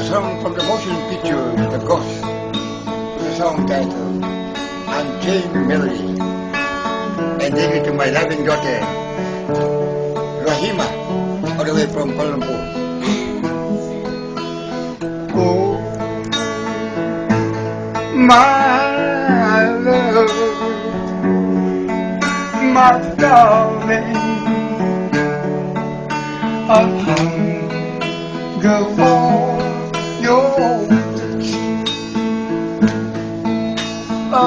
song from the motion picture The Ghost. The song titled Unchained Melody. And give it to my loving daughter, Rahima, all the way from Kuala Lumpur. Oh, my love, my darling, I've hunger for your touch. Oh,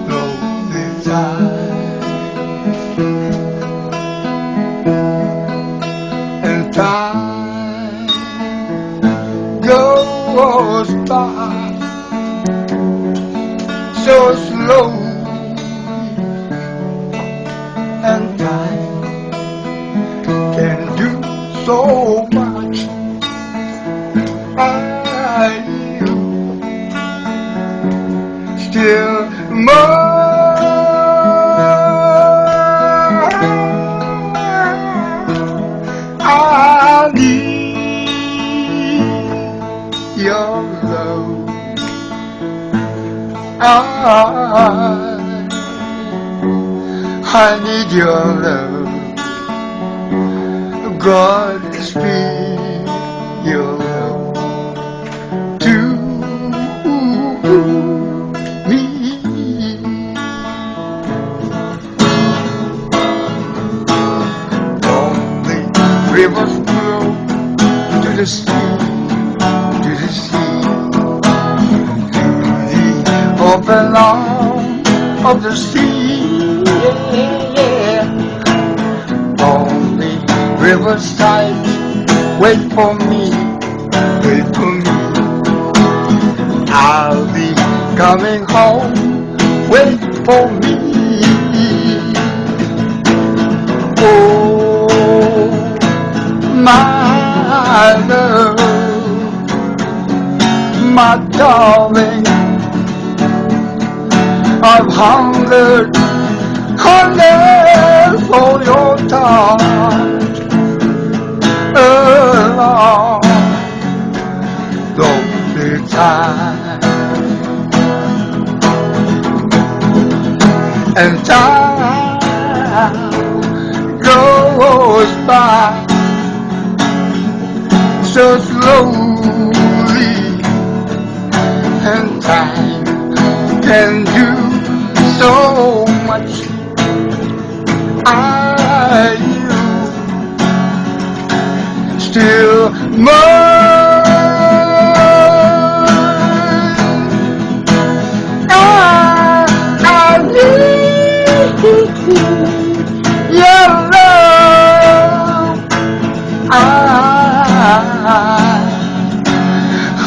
lonely time, and time goes by so slow, and time can do so much. Still more I need your love. I need your love. God speak your love to me. Lonely rivers flow to the sea, to the sea, to the open arms of the sea. Yeah. Lonely riverside, wait for me, wait for me. I'll be coming home, wait for me. Oh, my love, my darling, I've hungered for your touch. Along lonely time, and time goes by so slowly, and time can do so much. Still more I need your love.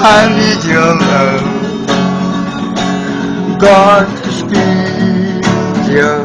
I need your love. God speak your